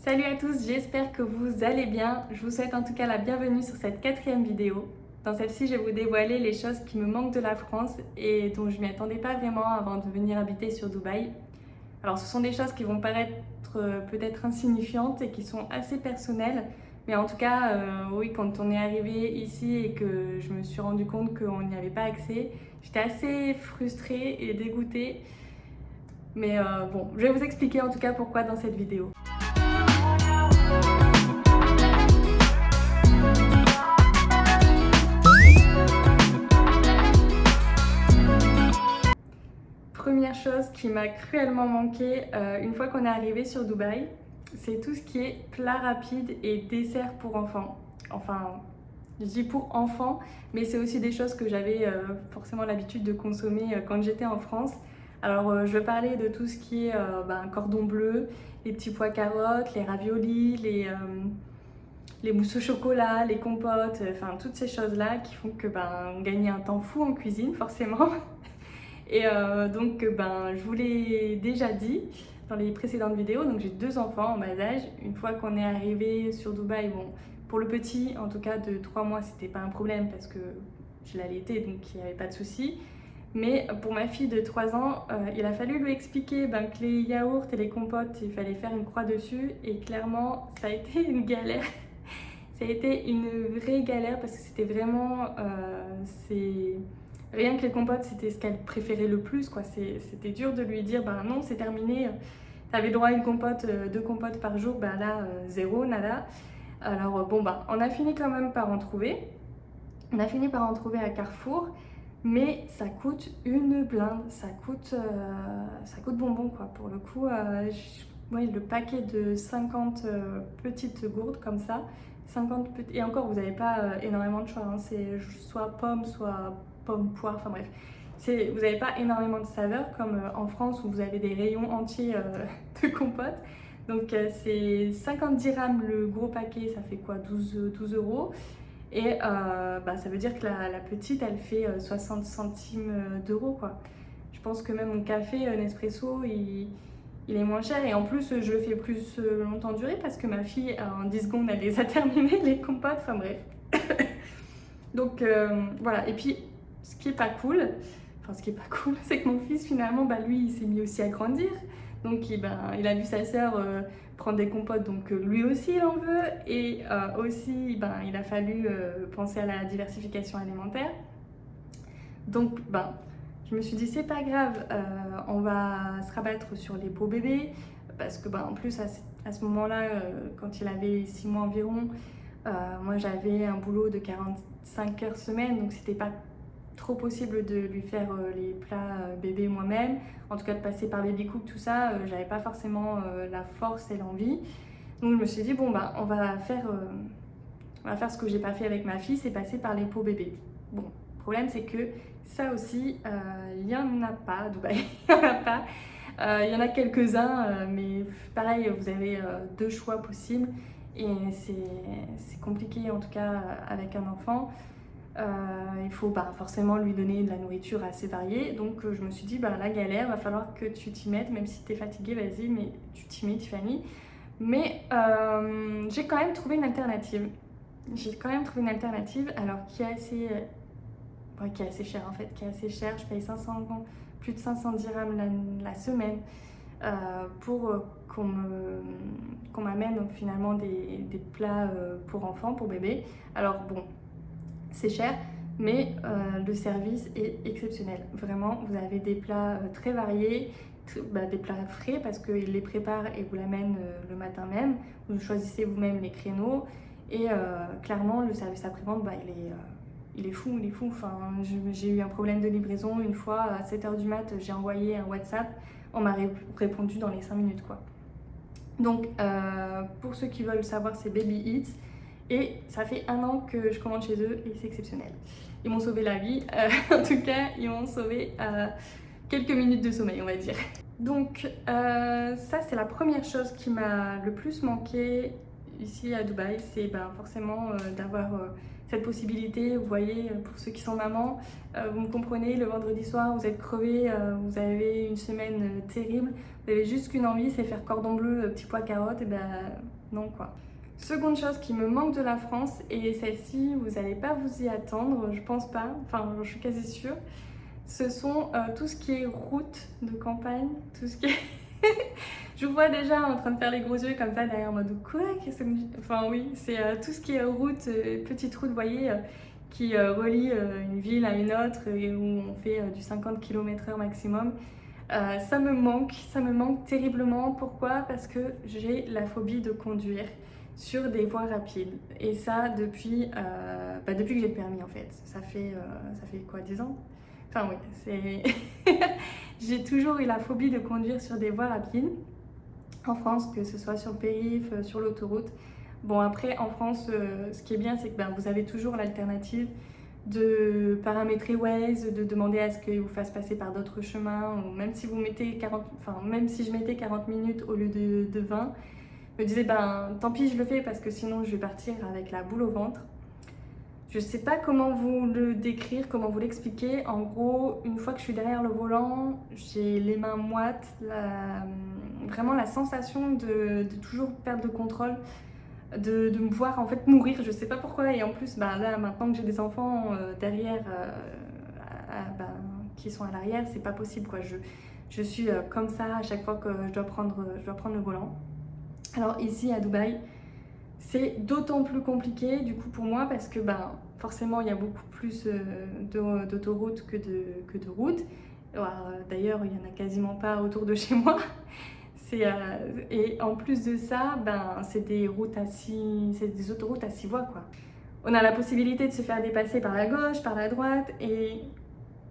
Salut à tous, j'espère que vous allez bien. Je vous souhaite en tout cas la bienvenue sur cette 4e vidéo. Dans celle-ci, je vais vous dévoiler les choses qui me manquent de la France et dont je ne m'y attendais pas vraiment avant de venir habiter sur Dubaï. Alors ce sont des choses qui vont paraître peut-être insignifiantes et qui sont assez personnelles, mais en tout cas, oui, quand on est arrivé ici et que je me suis rendu compte qu'on n'y avait pas accès, j'étais assez frustrée et dégoûtée. Mais bon, je vais vous expliquer en tout cas pourquoi dans cette vidéo. Première chose qui m'a cruellement manqué une fois qu'on est arrivé sur Dubaï, c'est tout ce qui est plat rapide et dessert pour enfants. Enfin, je dis pour enfants, mais c'est aussi des choses que j'avais forcément l'habitude de consommer quand j'étais en France. Alors, je vais parler de tout ce qui est cordon bleu, les petits pois carottes, les raviolis, les mousses au chocolat, les compotes, enfin toutes ces choses-là qui font que on gagne un temps fou en cuisine, forcément. Et je vous l'ai déjà dit dans les précédentes vidéos, donc j'ai 2 enfants en bas âge. Une fois qu'on est arrivé sur Dubaï, bon, pour le petit, en tout cas de 3 mois, c'était pas un problème parce que je l'allaitais, donc il n'y avait pas de souci. Mais pour ma fille de 3 ans, il a fallu lui expliquer que les yaourts et les compotes, il fallait faire une croix dessus. Et clairement, ça a été une galère. Ça a été une vraie galère parce que c'était vraiment... Rien que les compotes, c'était ce qu'elle préférait le plus, quoi. C'était dur de lui dire, non, c'est terminé, t'avais droit à une compote, 2 compotes par jour, là, zéro, nada. Alors on a fini quand même par en trouver. On a fini par en trouver à Carrefour, mais ça coûte une blinde, ça coûte bonbon, quoi. Pour le coup, le paquet de 50 petites gourdes comme ça, et encore, vous n'avez pas énormément de choix, hein. C'est soit pomme, poire, enfin bref. Vous n'avez pas énormément de saveurs comme en France où vous avez des rayons entiers de compote. Donc c'est 50 dirhams le gros paquet, ça fait quoi, 12 euros. Et ça veut dire que la petite, elle fait 60 centimes d'euros, quoi. Je pense que même mon café Nespresso, il est moins cher. Et en plus, je le fais plus longtemps durer parce que ma fille, en 10 secondes, elle les a terminées, les compotes. Enfin bref. Donc voilà. Et puis, ce qui est pas cool, c'est que mon fils, finalement, lui, il s'est mis aussi à grandir. Donc il a vu sa sœur prendre des compotes, donc lui aussi il en veut. Et aussi, il a fallu penser à la diversification alimentaire. Donc je me suis dit, c'est pas grave, on va se rabattre sur les pots bébés. Parce que en plus, à ce moment-là, quand il avait 6 mois environ, moi j'avais un boulot de 45 heures semaine, donc c'était pas trop possible de lui faire les plats bébés moi-même, en tout cas de passer par baby cook, tout ça, j'avais pas forcément la force et l'envie. Donc je me suis dit, on va faire ce que j'ai pas fait avec ma fille, c'est passer par les pots bébés. Bon, le problème c'est que ça aussi, il y en a pas à Dubaï, il y en a pas. Il y en a quelques-uns, mais pareil, vous avez 2 choix possibles et c'est compliqué en tout cas avec un enfant. Il faut forcément lui donner de la nourriture assez variée. Donc je me suis dit, la galère, va falloir que tu t'y mettes, même si t'es fatiguée, vas-y, mais tu t'y mets, Tiffany. Mais j'ai quand même trouvé une alternative. Alors qui est assez chère en fait, qui est assez chère. Je paye plus de 500 dirhams la semaine pour qu'on m'amène finalement des plats pour enfants, pour bébés. Alors bon, c'est cher, mais le service est exceptionnel. Vraiment, vous avez des plats très variés, des plats frais parce qu'ils les préparent et vous l'amènent le matin même. Vous choisissez vous-même les créneaux et clairement, le service après-vente, il est fou. Enfin, j'ai eu un problème de livraison une fois à 7h du mat, j'ai envoyé un WhatsApp, on m'a répondu dans les 5 minutes, quoi. Donc, pour ceux qui veulent savoir, c'est Baby Eats. Et ça fait 1 an que je commande chez eux et c'est exceptionnel. Ils m'ont sauvé la vie, en tout cas ils m'ont sauvé quelques minutes de sommeil, on va dire. Donc ça c'est la première chose qui m'a le plus manqué. ici à Dubaï, c'est forcément d'avoir cette possibilité. Vous voyez, pour ceux qui sont mamans, vous me comprenez, le vendredi soir, vous êtes crevés, vous avez une semaine terrible, vous avez juste qu'une envie, c'est faire cordon bleu, petit pois carotte, et non quoi. Seconde chose qui me manque de la France, et celle-ci, vous n'allez pas vous y attendre, je pense pas, enfin je suis quasi sûre, ce sont tout ce qui est route de campagne, tout ce qui est... Je vous vois déjà en train de faire les gros yeux comme ça derrière en mode quoi, qu'est-ce que... Enfin oui, c'est tout ce qui est route, petite route, vous voyez, qui relie une ville à une autre et où on fait du 50 km/h maximum. Ça me manque terriblement. Pourquoi? Parce que j'ai la phobie de conduire sur des voies rapides. Et ça depuis que j'ai le permis en fait. Ça fait quoi, 10 ans? Enfin oui, c'est... J'ai toujours eu la phobie de conduire sur des voies rapides en France, que ce soit sur le périph', sur l'autoroute. Bon après en France, ce qui est bien c'est que vous avez toujours l'alternative de paramétrer Waze, de demander à ce qu'il vous fasse passer par d'autres chemins, ou même si vous mettez 40, enfin même si je mettais 40 minutes au lieu de 20, je me disais tant pis je le fais parce que sinon je vais partir avec la boule au ventre. Je sais pas comment vous le décrire, comment vous l'expliquer. En gros, une fois que je suis derrière le volant, j'ai les mains moites, vraiment la sensation de toujours perdre le contrôle, de me voir en fait mourir, je sais pas pourquoi. Et en plus, là, maintenant que j'ai des enfants derrière, qui sont à l'arrière, c'est pas possible quoi. Je suis comme ça à chaque fois que je dois prendre le volant. Alors ici à Dubaï, c'est d'autant plus compliqué du coup pour moi parce que forcément il y a beaucoup plus d'autoroutes que de routes. D'ailleurs il n'y en a quasiment pas autour de chez moi. Et en plus de ça, c'est des autoroutes à 6 voies quoi. On a la possibilité de se faire dépasser par la gauche, par la droite, et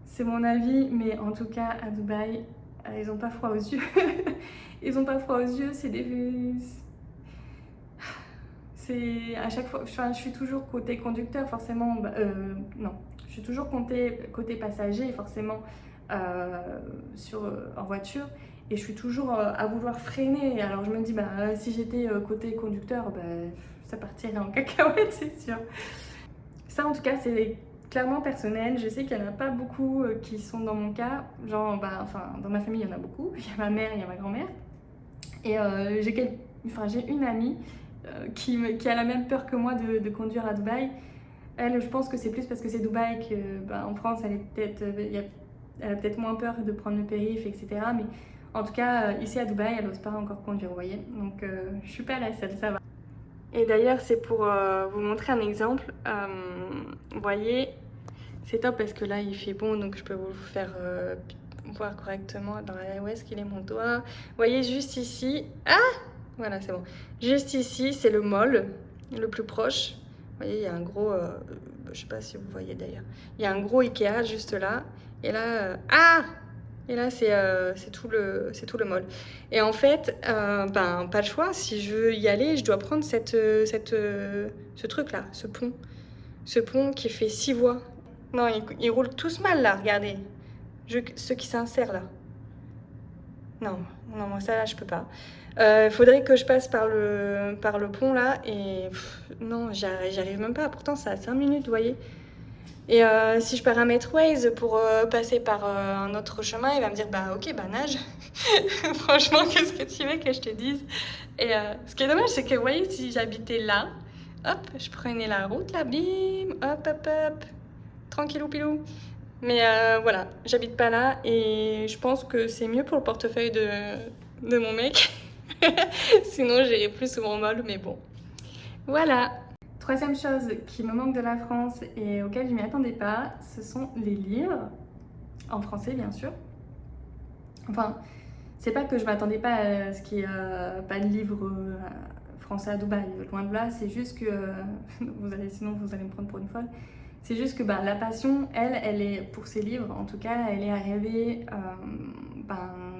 c'est mon avis, mais en tout cas à Dubaï, ils ont pas froid aux yeux. Ils ont pas froid aux yeux, c'est à chaque fois, je suis toujours côté conducteur forcément, non, je suis toujours côté passager forcément en voiture, et je suis toujours à vouloir freiner. Alors je me dis si j'étais côté conducteur, ça partirait en cacahuète c'est sûr. Ça en tout cas c'est clairement personnel. Je sais qu'il n'y en a pas beaucoup qui sont dans mon cas, genre dans ma famille il y en a beaucoup, il y a ma mère, il y a ma grand-mère, et j'ai une amie qui a la même peur que moi de conduire à Dubaï. Elle, je pense que c'est plus parce que c'est Dubaï qu'en France, elle a peut-être moins peur de prendre le périph', etc. Mais en tout cas, ici à Dubaï, elle n'ose pas encore conduire, vous voyez. Donc, je suis pas la seule, ça va. Et d'ailleurs, c'est pour vous montrer un exemple. Vous voyez, c'est top parce que là, il fait bon, donc je peux vous faire voir correctement. Où est-ce qu'il est mon doigt? Vous voyez, juste ici. Ah! Voilà, c'est bon. Juste ici, c'est le mall, le plus proche. Vous voyez, il y a un gros... je sais pas si vous voyez d'ailleurs. Il y a un gros Ikea juste là. Et là... Et là, c'est tout le mall. Et en fait, pas le choix. Si je veux y aller, je dois prendre ce truc-là, ce pont. Ce pont qui fait 6 voies. Non, ils roulent tous mal, là, regardez. Ceux qui s'insèrent, là. Non, moi ça là je peux pas. Faudrait que je passe par le pont là et non, j'arrive même pas. Pourtant c'est à 5 minutes, vous voyez. Et si je paramètre Waze pour passer par un autre chemin, il va me dire ok, nage. Franchement, qu'est-ce que tu veux que je te dise? Et ce qui est dommage, c'est que vous voyez, si j'habitais là, hop, je prenais la route là, bim, hop, tranquillou pilou. Mais voilà, j'habite pas là et je pense que c'est mieux pour le portefeuille de mon mec. Sinon, j'irai plus souvent au mall, mais bon. Voilà. Troisième chose qui me manque de la France et auquel je m'y attendais pas, ce sont les livres. En français, bien sûr. Enfin, c'est pas que je m'attendais pas à ce qu'il n'y ait pas de livres français à Dubaï. Loin de là, c'est juste que... sinon, vous allez me prendre pour une folle. C'est juste que la passion, elle est pour ces livres, en tout cas, elle est arrivée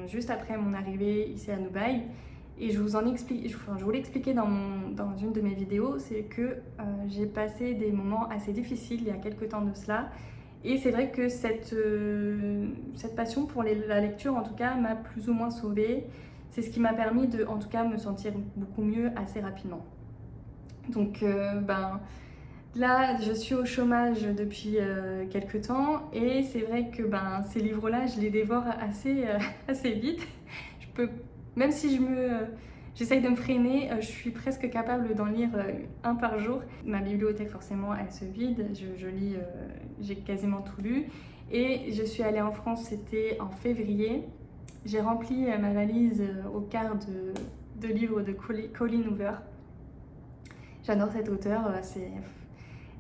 juste après mon arrivée ici à Dubaï. Et je vous l'ai expliqué dans une de mes vidéos, c'est que j'ai passé des moments assez difficiles il y a quelques temps de cela. Et c'est vrai que cette passion pour la lecture, en tout cas, m'a plus ou moins sauvée. C'est ce qui m'a permis de, en tout cas, me sentir beaucoup mieux assez rapidement. Donc là, je suis au chômage depuis quelques temps et c'est vrai que ces livres-là, je les dévore assez vite. Je peux, même si j'essaye de me freiner, je suis presque capable d'en lire un par jour. Ma bibliothèque, forcément, elle se vide. Je lis, j'ai quasiment tout lu. Et je suis allée en France, c'était en février. J'ai rempli ma valise au quart de livres de Colleen Hoover. J'adore cette auteure,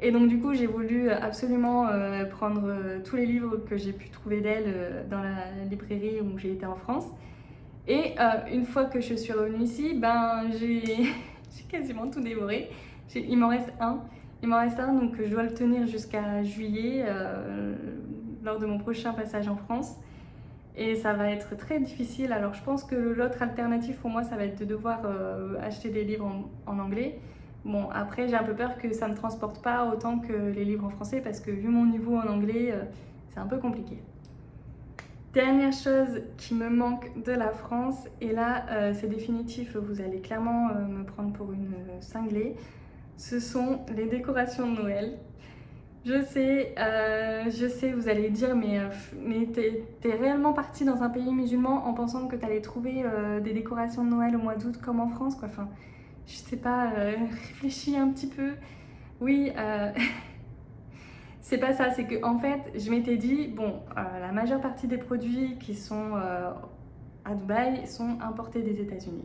Et donc du coup, j'ai voulu absolument prendre tous les livres que j'ai pu trouver d'elle dans la librairie où j'ai été en France. Et une fois que je suis revenue ici, j'ai quasiment tout dévoré. Il m'en reste un. Il m'en reste un, donc je dois le tenir jusqu'à juillet, lors de mon prochain passage en France. Et ça va être très difficile. Alors je pense que l'autre alternative pour moi, ça va être de devoir acheter des livres en anglais. Bon, après, j'ai un peu peur que ça ne me transporte pas autant que les livres en français parce que vu mon niveau en anglais, c'est un peu compliqué. Dernière chose qui me manque de la France, et là, c'est définitif, vous allez clairement me prendre pour une cinglée, ce sont les décorations de Noël. Je sais, vous allez dire, mais t'es réellement partie dans un pays musulman en pensant que t'allais trouver des décorations de Noël au mois d'août comme en France, quoi. Enfin, je sais pas, réfléchis un petit peu. Oui, c'est pas ça, c'est que en fait, je m'étais dit, bon, la majeure partie des produits qui sont à Dubaï sont importés des États-Unis.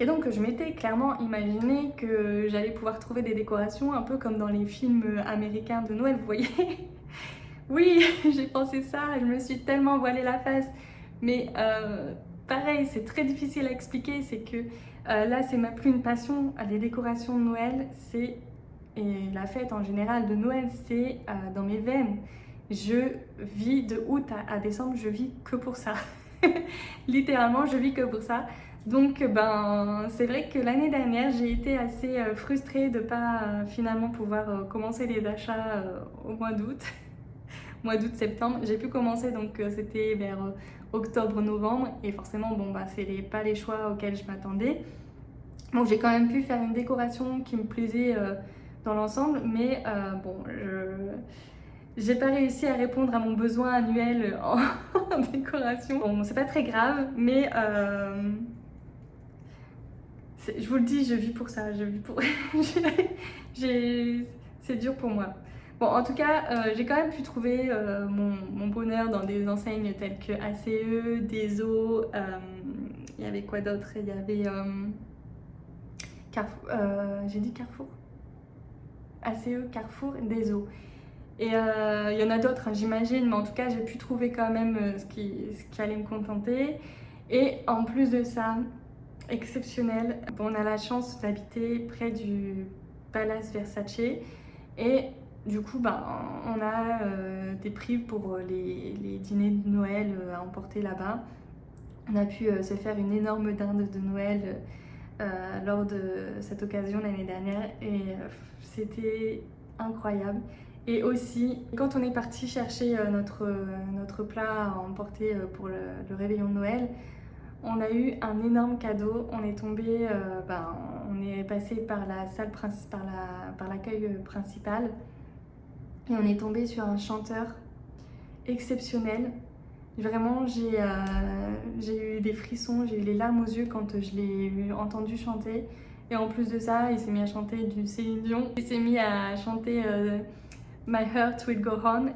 Et donc je m'étais clairement imaginé que j'allais pouvoir trouver des décorations un peu comme dans les films américains de Noël, vous voyez. Oui, j'ai pensé ça, je me suis tellement voilé la face. Mais pareil, c'est très difficile à expliquer, c'est que là c'est même plus une passion, les décorations de Noël, et la fête en général de Noël, c'est dans mes veines. Je vis de août à décembre, je vis que pour ça. Littéralement, je vis que pour ça. Donc, c'est vrai que l'année dernière, j'ai été assez frustrée de ne pas finalement pouvoir commencer les achats au mois d'août. Mois d'août-septembre. J'ai pu commencer, donc c'était vers octobre-novembre. Et forcément, c'est pas les choix auxquels je m'attendais. Bon, j'ai quand même pu faire une décoration qui me plaisait dans l'ensemble, mais j'ai pas réussi à répondre à mon besoin annuel en décoration. Bon, c'est pas très grave, mais je vous le dis, je vis pour ça. Je vis pour. C'est dur pour moi. Bon, en tout cas, j'ai quand même pu trouver mon bonheur dans des enseignes telles que ACE, Deso. Il y avait quoi d'autre? Il y avait Carrefour. J'ai dit Carrefour? ACE, Carrefour, Deso. Et il y en a d'autres, hein, j'imagine, mais en tout cas, j'ai pu trouver quand même ce qui allait me contenter. Et en plus de ça, exceptionnel, on a la chance d'habiter près du Palace Versace. Et du coup, on a des prix pour les dîners de Noël à emporter là-bas. On a pu se faire une énorme dinde de Noël lors de cette occasion l'année dernière. Et c'était incroyable. Et aussi, quand on est parti chercher notre plat à emporter pour le réveillon de Noël, on a eu un énorme cadeau. On est tombé, on est passé par la salle par l'accueil principal et on est tombé sur un chanteur exceptionnel. Vraiment, j'ai eu des frissons, j'ai eu les larmes aux yeux quand je l'ai entendu chanter. Et en plus de ça, il s'est mis à chanter du Céline Dion. Il s'est mis à chanter My Heart Will Go On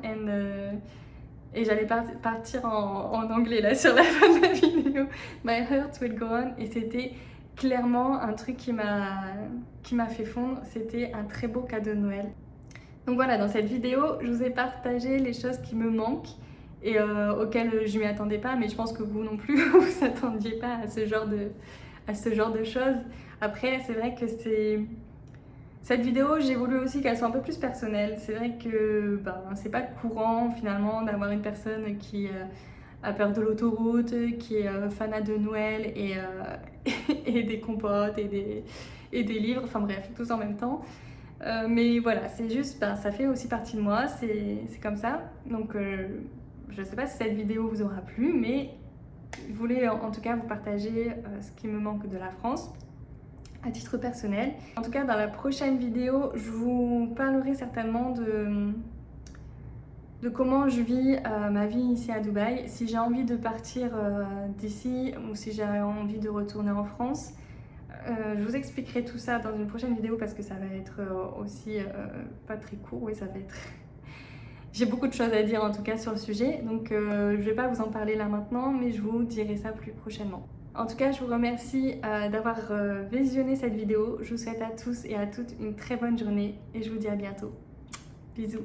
et j'allais partir en anglais là sur la fin de la vidéo. My Heart Will Go On, et c'était clairement un truc qui m'a fait fondre. C'était un très beau cadeau de Noël. Donc voilà, dans cette vidéo, je vous ai partagé les choses qui me manquent et auxquelles je m'y attendais pas, mais je pense que vous non plus, vous vous attendiez pas à ce genre de choses. Après, c'est vrai que cette vidéo, j'ai voulu aussi qu'elle soit un peu plus personnelle. C'est vrai que c'est pas courant finalement d'avoir une personne qui a peur de l'autoroute, qui est fanat de Noël et des compotes et des livres, enfin bref, tous en même temps. Mais voilà, c'est juste, ça fait aussi partie de moi, c'est comme ça. Donc je sais pas si cette vidéo vous aura plu, mais je voulais en tout cas vous partager ce qui me manque de la France. à titre personnel. En tout cas, dans la prochaine vidéo, je vous parlerai certainement de comment je vis ma vie ici à Dubaï, si j'ai envie de partir d'ici ou si j'ai envie de retourner en France. Je vous expliquerai tout ça dans une prochaine vidéo parce que ça va être aussi pas très court, oui ça va être... J'ai beaucoup de choses à dire en tout cas sur le sujet, donc je vais pas vous en parler là maintenant, mais je vous dirai ça plus prochainement. En tout cas, je vous remercie d'avoir visionné cette vidéo. Je vous souhaite à tous et à toutes une très bonne journée et je vous dis à bientôt. Bisous.